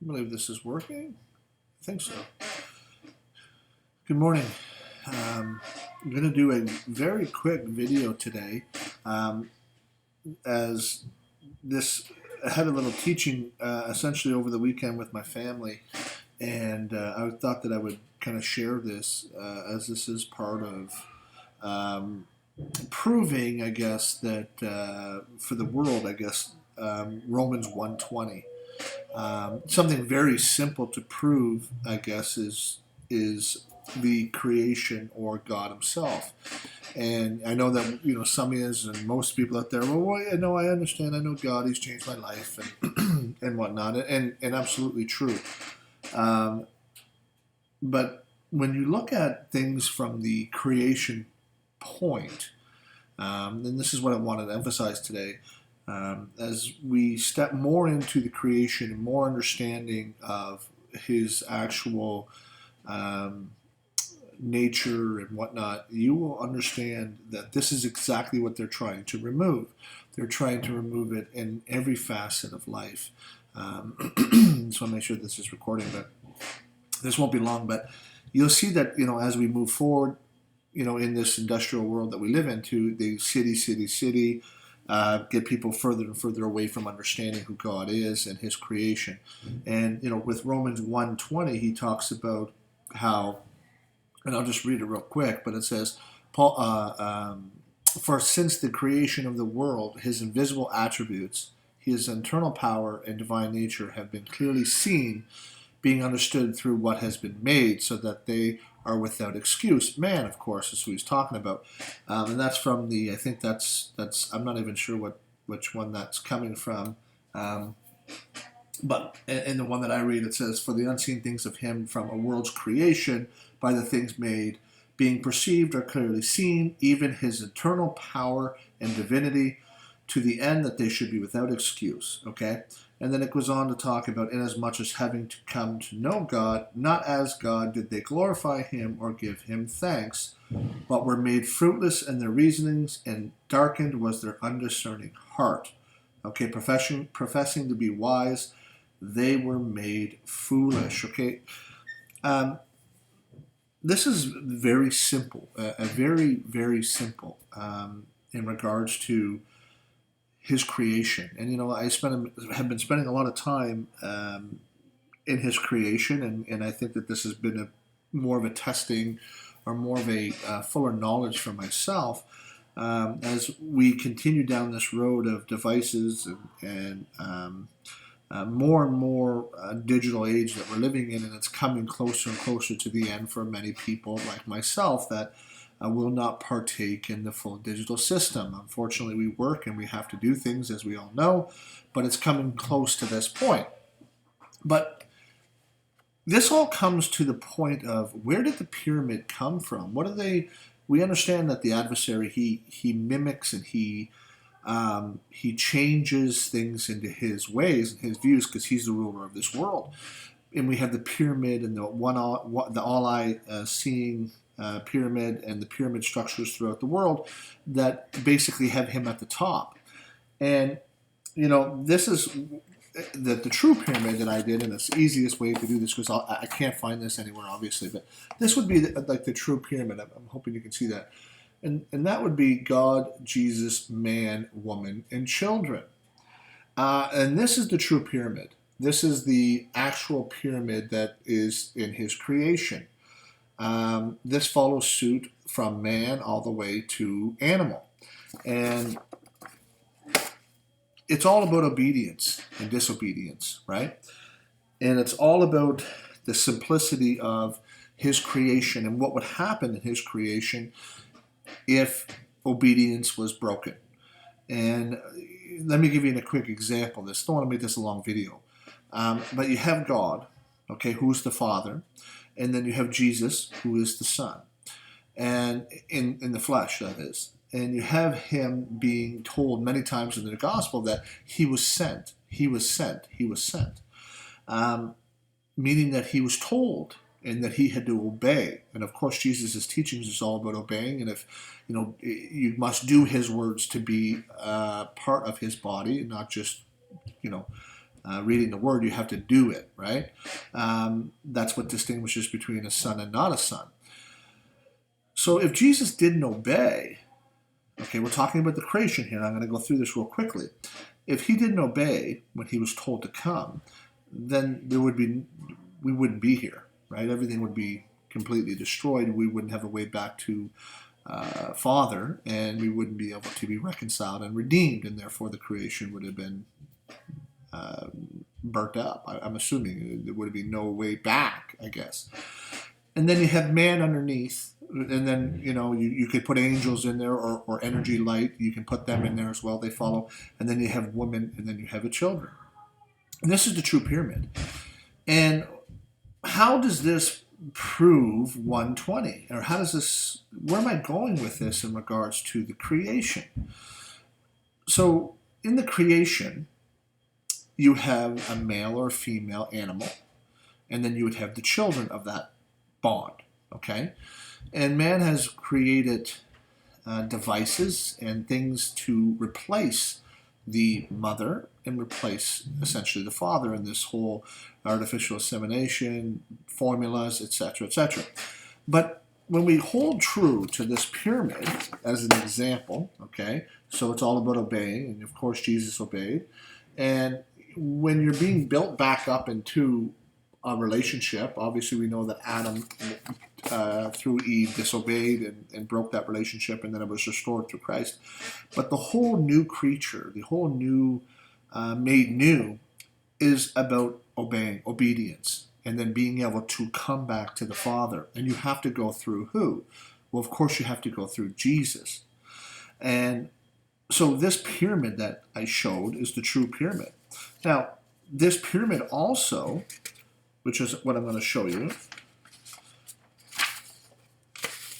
I believe this is working. I think so. Good morning. I'm going to do a very quick video today, um, as this I had a little teaching essentially over the weekend with my family, and I thought that I would kind of share this as this is part of um, proving, I guess, that for the world, I guess, Romans 1:20. Something very simple to prove, I guess, is the creation or God Himself. And I know that some is, and most people out there. Well, I know, I understand. I know God. He's changed my life and and whatnot, and absolutely true. Um, but when you look at things from the creation point, and this is what I wanted to emphasize today, as we step more into the creation and more understanding of His actual um, nature and whatnot, you will understand that this is exactly what they're trying to remove. They're trying to remove it in every facet of life. Just want to make sure this is recording, but this won't be long. But you'll see that as we move forward, in this industrial world that we live into, the city, get people further and further away from understanding who God is and His creation. And with Romans 1:20, he talks about how, and I'll just read it real quick, but it says, Paul, for since the creation of the world, His invisible attributes, His internal power and divine nature have been clearly seen, being understood through what has been made, so that they are without excuse. Man, of course, is who he's talking about, and that's from the. I think that's. I'm not even sure which one that's coming from, um, but in the one that I read, it says, "For the unseen things of Him from a world's creation, by the things made, being perceived, are clearly seen, even His eternal power and divinity, to the end that they should be without excuse." Okay? And then it goes on to talk about, inasmuch as having to come to know God, not as God did they glorify Him or give Him thanks, but were made fruitless in their reasonings, and darkened was their undiscerning heart. Okay, professing to be wise, they were made foolish. Okay, um, this is very simple, a very, very simple, in regards to His creation. And have been spending a lot of time in His creation, and I think that this has been more of a testing, or more of a fuller knowledge for myself, as we continue down this road of devices and more and more digital age that we're living in, and it's coming closer and closer to the end for many people like myself that will not partake in the full digital system. Unfortunately, we work and we have to do things, as we all know, but it's coming close to this point. But this all comes to the point of, where did the pyramid come from? What are they? We understand that the adversary, he mimics, and he changes things into his ways and his views, because he's the ruler of this world. And we have the pyramid, and the all eye seeing pyramid, and the pyramid structures throughout the world that basically have him at the top. And this is the true pyramid that I did, and it's the easiest way to do this, because I can't find this anywhere, obviously, but this would be like the true pyramid. I'm hoping you can see that. And that would be God, Jesus, man, woman, and children. And this is the true pyramid. This is the actual pyramid that is in His creation. This follows suit from man all the way to animal. And it's all about obedience and disobedience, right? And it's all about the simplicity of His creation and what would happen in His creation if obedience was broken. And let me give you a quick example of this. I don't want to make this a long video. But you have God, okay, who's the Father, and then you have Jesus, who is the Son, and in the flesh, that is. And you have Him being told many times in the gospel that He was sent, He was sent, He was sent, meaning that He was told and that He had to obey. And of course, Jesus' teachings is all about obeying. And if you must do His words to be part of His body, and not just you know reading the Word. You have to do it, right? That's what distinguishes between a son and not a son. So if Jesus didn't obey, okay, we're talking about the creation here. I'm going to go through this real quickly. If he didn't obey when he was told to come, then we wouldn't be here, right? Everything would be completely destroyed. We wouldn't have a way back to Father, and we wouldn't be able to be reconciled and redeemed, and therefore the creation would have been burnt up. I'm assuming there would be no way back, I guess. And then you have man underneath, and then you could put angels in there or energy light. You can put them in there as well. They follow. And then you have women, and then you have the children. And this is the true pyramid. And how does this prove 120? Or how does this, where am I going with this in regards to the creation? So in the creation, you have a male or female animal, and then you would have the children of that bond, okay? And man has created devices and things to replace the mother and replace essentially the father in this whole artificial insemination, formulas, etc., etc. But when we hold true to this pyramid as an example, okay, so it's all about obeying, and of course Jesus obeyed, and when you're being built back up into a relationship, obviously we know that Adam through Eve disobeyed and broke that relationship, and then it was restored through Christ. But the whole new creature, the whole new made new, is about obeying, obedience, and then being able to come back to the Father. And you have to go through who? Well, of course you have to go through Jesus. And so this pyramid that I showed is the true pyramid. Now, this pyramid also, which is what I'm going to show you,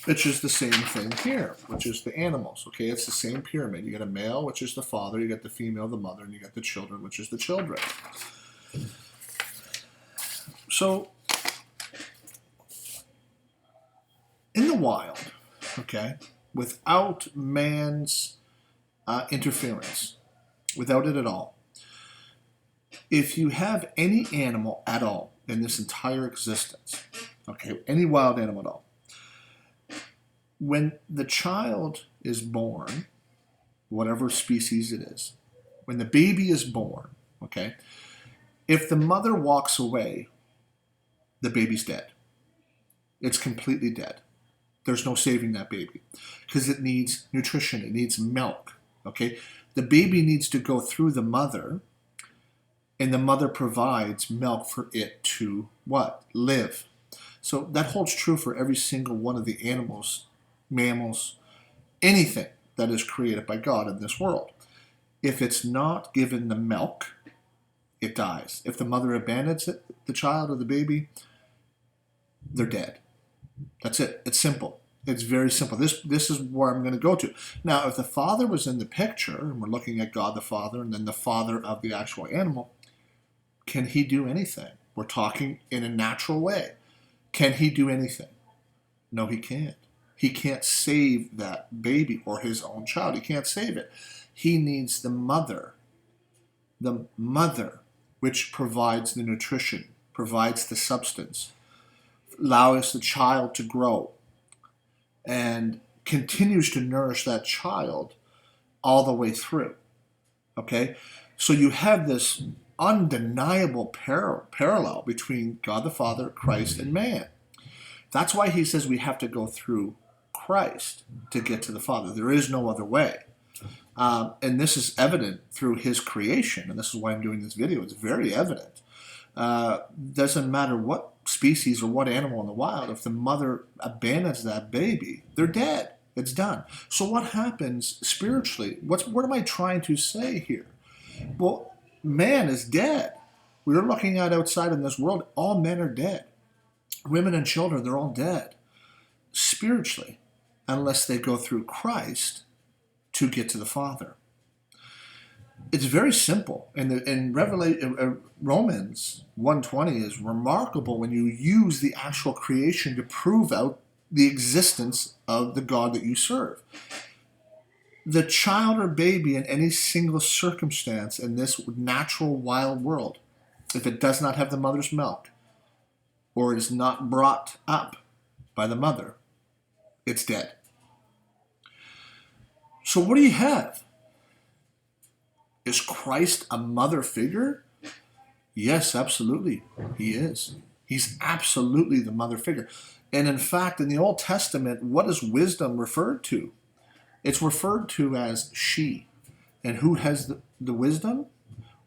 which is the same thing here, which is the animals. Okay, it's the same pyramid. You got a male, which is the father, you got the female, the mother, and you got the children, which is the children. So, in the wild, okay, without man's interference, without it at all, if you have any animal at all in this entire existence, okay, any wild animal at all, when the child is born, whatever species it is, when the baby is born, okay, if the mother walks away, the baby's dead. It's completely dead. There's no saving that baby because it needs nutrition. It needs milk, okay? The baby needs to go through the mother, and the mother provides milk for it to what? Live. So that holds true for every single one of the animals, mammals, anything that is created by God in this world. If it's not given the milk, it dies. If the mother abandons it, the child or the baby, they're dead. That's it. It's simple. It's very simple. This is where I'm going to go to. Now, if the father was in the picture, and we're looking at God the Father, and then the father of the actual animal, can he do anything? We're talking in a natural way. Can he do anything? No, he can't. He can't save that baby or his own child. He can't save it. He needs the mother, which provides the nutrition, provides the substance, allows the child to grow, and continues to nourish that child all the way through. Okay? So you have this undeniable parallel between God the Father, Christ, and man. That's why he says we have to go through Christ to get to the Father. There is no other way. And this is evident through his creation, and this is why I'm doing this video. It's very evident. Doesn't matter what species or what animal in the wild, if the mother abandons that baby, they're dead. It's done. So what happens spiritually? What am I trying to say here? Well, man is dead. We're looking at outside in this world, all men are dead. Women and children, they're all dead spiritually, unless they go through Christ to get to the Father. It's very simple. And Romans 1:20 is remarkable when you use the actual creation to prove out the existence of the God that you serve. The child or baby in any single circumstance in this natural wild world, if it does not have the mother's milk or is not brought up by the mother, it's dead. So what do you have? Is Christ a mother figure? Yes, absolutely. He is. He's absolutely the mother figure. And in fact, in the Old Testament, what is wisdom referred to? It's referred to as she. And who has the wisdom?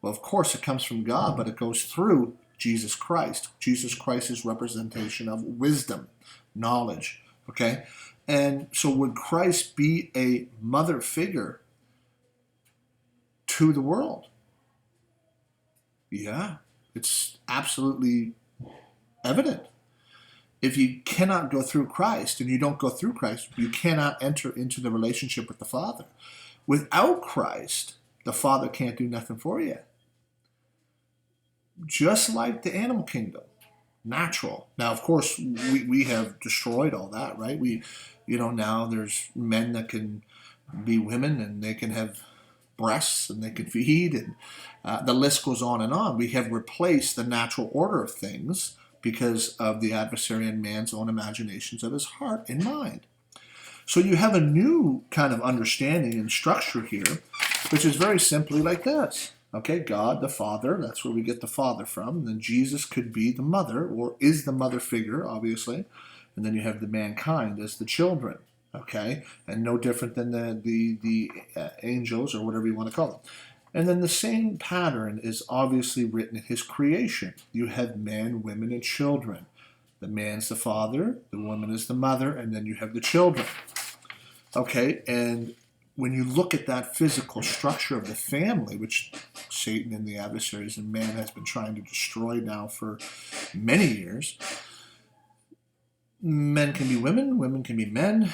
Well, of course, it comes from God, but it goes through Jesus Christ. Jesus Christ is representation of wisdom, knowledge. Okay? And so would Christ be a mother figure to the world? Yeah, it's absolutely evident. If you cannot go through Christ and you don't go through Christ, you cannot enter into the relationship with the Father. Without Christ, the Father can't do nothing for you. Just like the animal kingdom, natural. Now, of course, we have destroyed all that, right? Now there's men that can be women and they can have breasts and they can feed, and the list goes on and on. We have replaced the natural order of things because of the adversary and man's own imaginations of his heart and mind. So you have a new kind of understanding and structure here, which is very simply like this. Okay, God the Father, that's where we get the Father from. And then Jesus could be the mother, or is the mother figure, obviously. And then you have the mankind as the children. Okay, and no different than the angels, or whatever you want to call them. And then the same pattern is obviously written in his creation. You have men, women, and children. The man's the father, the woman is the mother, and then you have the children. Okay, and when you look at that physical structure of the family, which Satan and the adversaries and man has been trying to destroy now for many years, men can be women, women can be men.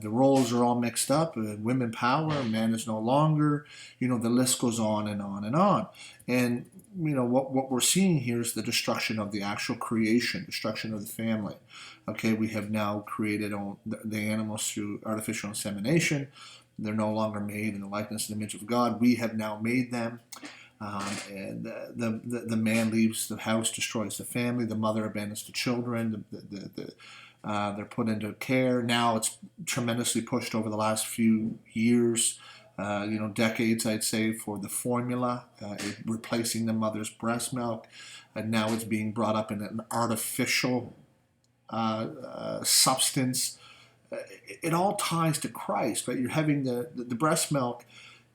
The roles are all mixed up. Women power, man is no longer. The list goes on and on and on. And what we're seeing here is the destruction of the actual creation, destruction of the family. Okay, we have now created the animals through artificial insemination. They're no longer made in the likeness and image of God. We have now made them. And the man leaves the house, destroys the family. The mother abandons the children. They're put into care. Now it's tremendously pushed over the last few years, decades, I'd say, for the formula, replacing the mother's breast milk. And now it's being brought up in an artificial substance. It all ties to Christ, but you're having the breast milk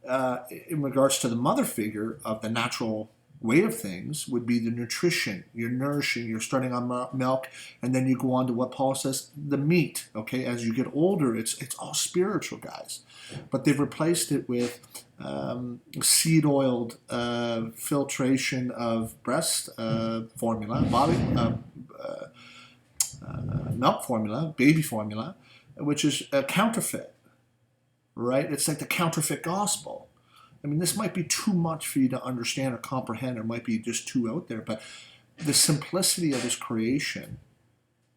in regards to the mother figure of the natural way of things would be the nutrition. You're nourishing, you're starting on milk, and then you go on to what Paul says, the meat. Okay, as you get older, it's all spiritual, guys. But they've replaced it with seed oiled filtration of breast formula, milk formula, baby formula, which is a counterfeit, right? It's like the counterfeit gospel. I mean, this might be too much for you to understand or comprehend, or might be just too out there, but the simplicity of his creation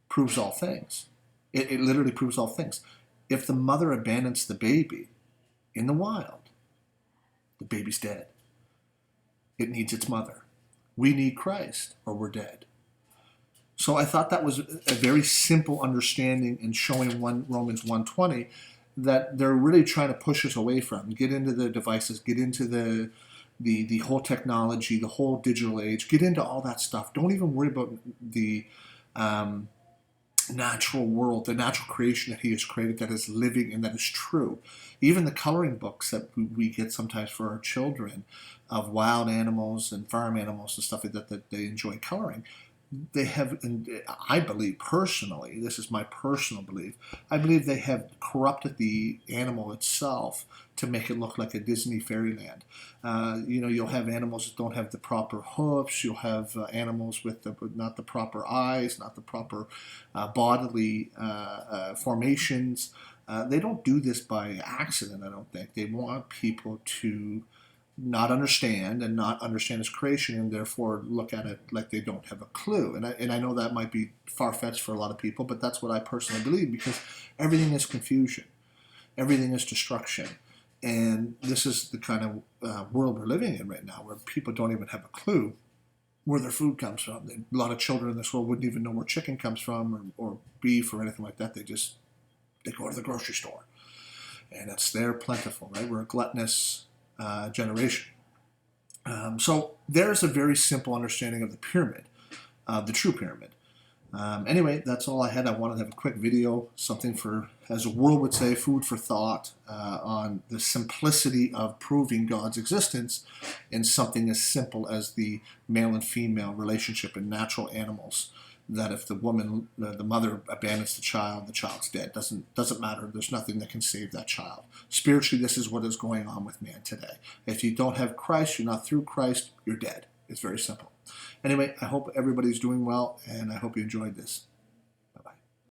proves all things. It literally proves all things. If the mother abandons the baby in the wild, the baby's dead. It needs its mother. We need Christ, or we're dead. So I thought that was a very simple understanding in showing Romans 1:20, that they're really trying to push us away from. Get into the devices, get into the whole technology, the whole digital age, get into all that stuff. Don't even worry about the natural world, the natural creation that he has created that is living and that is true. Even the coloring books that we get sometimes for our children of wild animals and farm animals and stuff like that they enjoy coloring, they have, and I believe personally, this is my personal belief, I believe they have corrupted the animal itself to make it look like a Disney fairyland. You'll have animals that don't have the proper hoofs. You'll have animals with not the proper eyes, not the proper bodily formations. They don't do this by accident, I don't think. They want people to not understand his creation, and therefore look at it like they don't have a clue. And I know that might be far-fetched for a lot of people, but that's what I personally believe, because everything is confusion. Everything is destruction. And this is the kind of world we're living in right now, where people don't even have a clue where their food comes from. A lot of children in this world wouldn't even know where chicken comes from, or beef or anything like that. They go to the grocery store, and it's there plentiful, right? We're a gluttonous generation. So there's a very simple understanding of the pyramid, the true pyramid. Anyway, that's all I had. I wanted to have a quick video, something for, as the world would say, food for thought, on the simplicity of proving God's existence in something as simple as the male and female relationship in natural animals. That if the woman, the mother abandons the child's dead. Doesn't matter. There's nothing that can save that child. Spiritually, this is what is going on with man today. If you don't have Christ, you're not through Christ, you're dead. It's very simple. Anyway, I hope everybody's doing well, and I hope you enjoyed this.